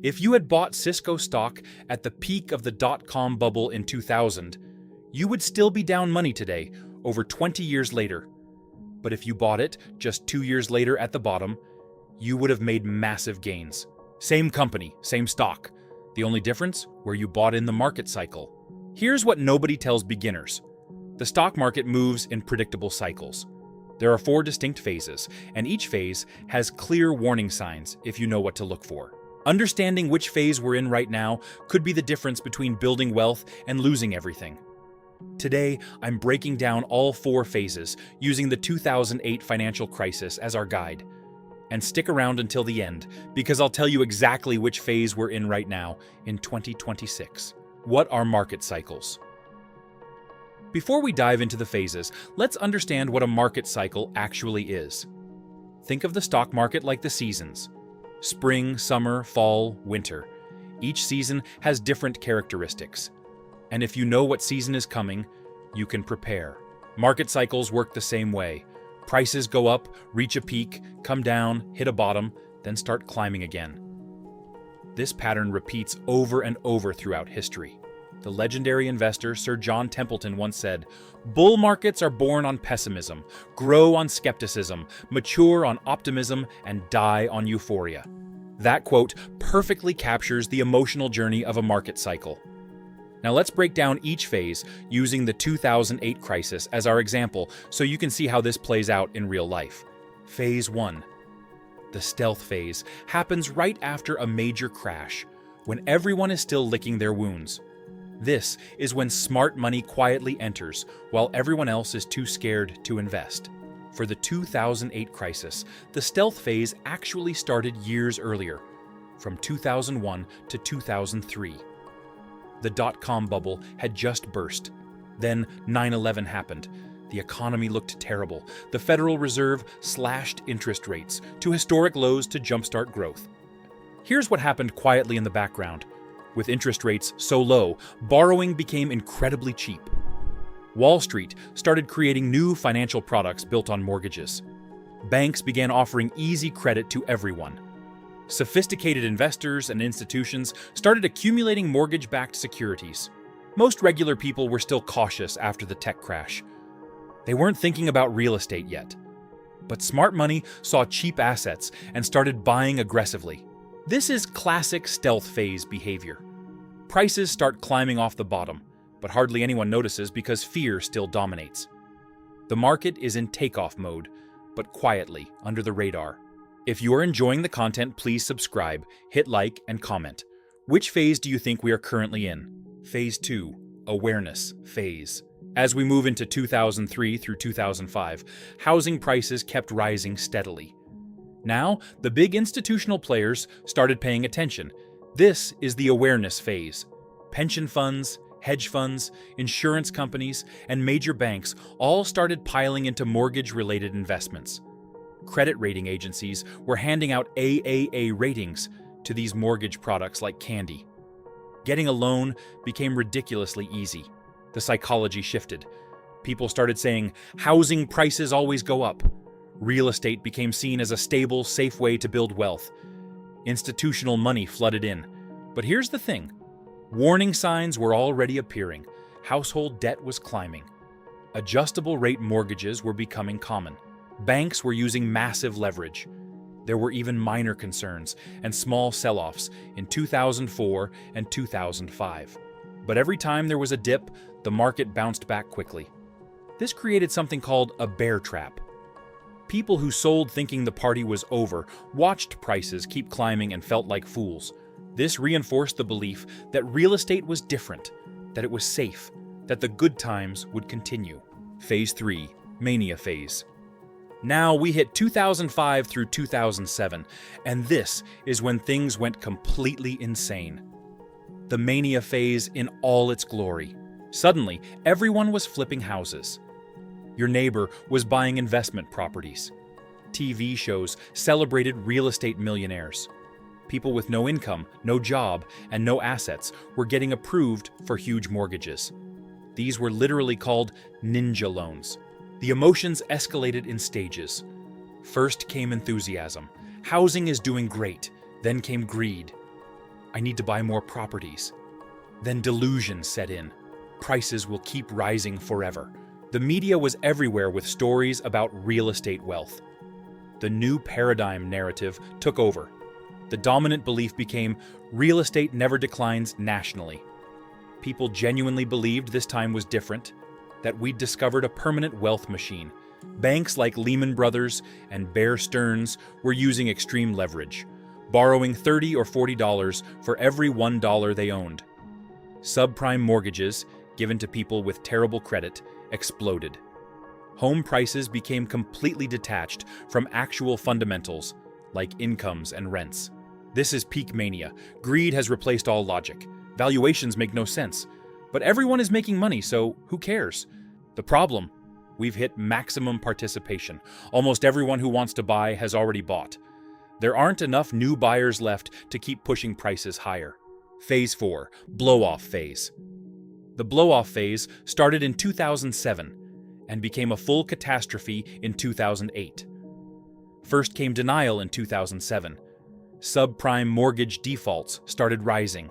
If you had bought Cisco stock at the peak of the dot-com bubble in 2000, you would still be down money today, over 20 years later. But if you bought it just 2 years later at the bottom, you would have made massive gains. Same company, same stock. The only difference? Where you bought in the market cycle. Here's what nobody tells beginners. The stock market moves in predictable cycles. There are 4 distinct phases, and each phase has clear warning signs if you know what to look for. Understanding which phase we're in right now could be the difference between building wealth and losing everything. Today, I'm breaking down all 4 phases using the 2008 financial crisis as our guide. And stick around until the end, because I'll tell you exactly which phase we're in right now in 2026. What are market cycles? Before we dive into the phases, let's understand what a market cycle actually is. Think of the stock market like the seasons. Spring, summer, fall, winter. Each season has different characteristics. And if you know what season is coming, you can prepare. Market cycles work the same way. Prices go up, reach a peak, come down, hit a bottom, then start climbing again. This pattern repeats over and over throughout history. The legendary investor Sir John Templeton once said, "Bull markets are born on pessimism, grow on skepticism, mature on optimism, and die on euphoria." That quote perfectly captures the emotional journey of a market cycle. Now let's break down each phase using the 2008 crisis as our example so you can see how this plays out in real life. Phase 1. The stealth phase happens right after a major crash, when everyone is still licking their wounds. This is when smart money quietly enters, while everyone else is too scared to invest. For the 2008 crisis, the stealth phase actually started years earlier, from 2001 to 2003. The dot-com bubble had just burst. Then 9/11 happened. The economy looked terrible. The Federal Reserve slashed interest rates to historic lows to jumpstart growth. Here's what happened quietly in the background. With interest rates so low, borrowing became incredibly cheap. Wall Street started creating new financial products built on mortgages. Banks began offering easy credit to everyone. Sophisticated investors and institutions started accumulating mortgage-backed securities. Most regular people were still cautious after the tech crash. They weren't thinking about real estate yet. But smart money saw cheap assets and started buying aggressively. This is classic stealth phase behavior. Prices start climbing off the bottom, but hardly anyone notices because fear still dominates. The market is in takeoff mode, but quietly, under the radar. If you are enjoying the content, please subscribe, hit like, and comment. Which phase do you think we are currently in? Phase 2, awareness phase. As we move into 2003 through 2005, housing prices kept rising steadily. Now, the big institutional players started paying attention. This is the awareness phase. Pension funds, hedge funds, insurance companies, and major banks all started piling into mortgage-related investments. Credit rating agencies were handing out AAA ratings to these mortgage products like candy. Getting a loan became ridiculously easy. The psychology shifted. People started saying, housing prices always go up. Real estate became seen as a stable, safe way to build wealth. Institutional money flooded in. But here's the thing. Warning signs were already appearing. Household debt was climbing. Adjustable rate mortgages were becoming common. Banks were using massive leverage. There were even minor concerns and small sell-offs in 2004 and 2005. But every time there was a dip, the market bounced back quickly. This created something called a bear trap. People who sold thinking the party was over watched prices keep climbing and felt like fools. This reinforced the belief that real estate was different, that it was safe, that the good times would continue. Phase 3, mania phase. Now we hit 2005 through 2007, and this is when things went completely insane. The mania phase in all its glory. Suddenly, everyone was flipping houses. Your neighbor was buying investment properties. TV shows celebrated real estate millionaires. People with no income, no job, and no assets were getting approved for huge mortgages. These were literally called ninja loans. The emotions escalated in stages. First came enthusiasm. Housing is doing great. Then came greed. I need to buy more properties. Then delusion set in. Prices will keep rising forever. The media was everywhere with stories about real estate wealth. The new paradigm narrative took over. The dominant belief became real estate never declines nationally. People genuinely believed this time was different, that we'd discovered a permanent wealth machine. Banks like Lehman Brothers and Bear Stearns were using extreme leverage, borrowing $30 or $40 for every $1 they owned. Subprime mortgages, given to people with terrible credit, exploded. Home prices became completely detached from actual fundamentals, like incomes and rents. This is peak mania. Greed has replaced all logic. Valuations make no sense. But everyone is making money, so who cares? The problem? We've hit maximum participation. Almost everyone who wants to buy has already bought. There aren't enough new buyers left to keep pushing prices higher. Phase 4, blow-off phase. The blow-off phase started in 2007 and became a full catastrophe in 2008. First came denial in 2007. Subprime mortgage defaults started rising.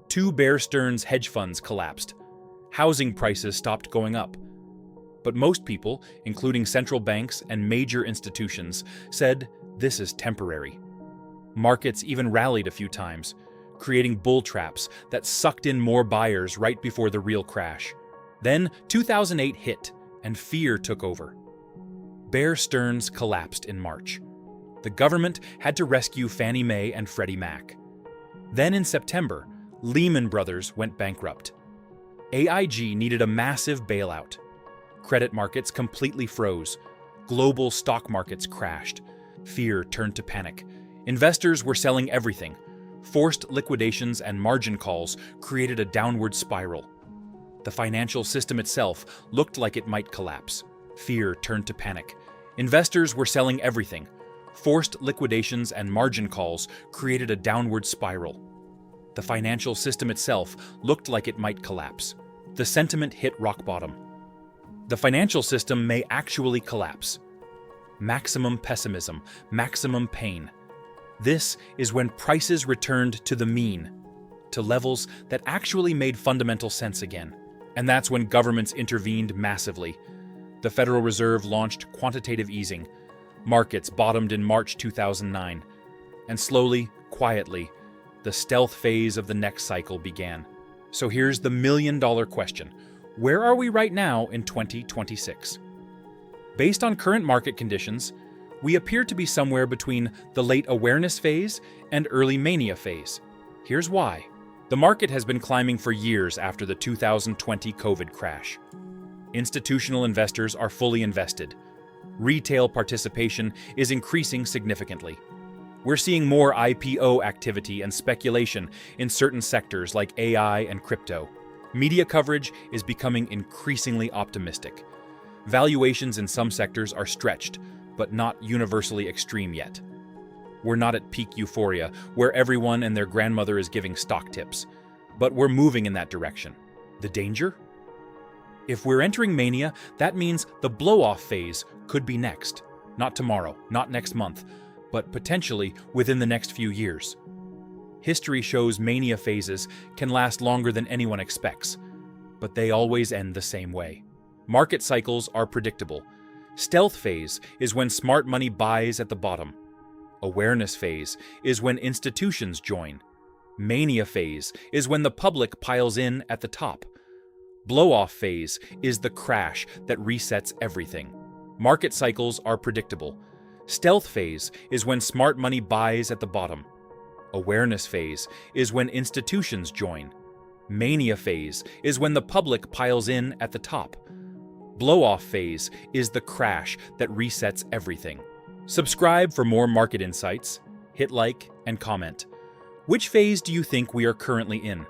2 Bear Stearns hedge funds collapsed. Housing prices stopped going up. But most people, including central banks and major institutions, said this is temporary. Markets even rallied a few times, creating bull traps that sucked in more buyers right before the real crash. Then 2008 hit, and fear took over. Bear Stearns collapsed in March. The government had to rescue Fannie Mae and Freddie Mac. Then in September, Lehman Brothers went bankrupt. AIG needed a massive bailout. Credit markets completely froze. Global stock markets crashed. Fear turned to panic. Investors were selling everything. Forced liquidations and margin calls created a downward spiral. The financial system itself looked like it might collapse. Fear turned to panic. Investors were selling everything. Forced liquidations and margin calls created a downward spiral. The financial system itself looked like it might collapse. The sentiment hit rock bottom. The financial system may actually collapse. Maximum pessimism, maximum pain. This is when prices returned to the mean, to levels that actually made fundamental sense again. And that's when governments intervened massively. The Federal Reserve launched quantitative easing. Markets bottomed in March 2009. And slowly, quietly, the stealth phase of the next cycle began. So here's the million-dollar question. Where are we right now in 2026? Based on current market conditions, we appear to be somewhere between the late awareness phase and early mania phase. Here's why. The market has been climbing for years after the 2020 COVID crash. Institutional investors are fully invested. Retail participation is increasing significantly. We're seeing more IPO activity and speculation in certain sectors like AI and crypto. Media coverage is becoming increasingly optimistic. Valuations in some sectors are stretched, but not universally extreme yet. We're not at peak euphoria, where everyone and their grandmother is giving stock tips, but we're moving in that direction. The danger? If we're entering mania, that means the blow-off phase could be next. Not tomorrow, not next month, but potentially within the next few years. History shows mania phases can last longer than anyone expects, but they always end the same way. Market cycles are predictable. Stealth phase is when smart money buys at the bottom. Awareness phase is when institutions join. Mania phase is when the public piles in at the top. Blow-off phase is the crash that resets everything. Market cycles are predictable. Stealth phase is when smart money buys at the bottom. Awareness phase is when institutions join. Mania phase is when the public piles in at the top. Blow-off phase is the crash that resets everything. Subscribe for more market insights, hit like, and comment. Which phase do you think we are currently in?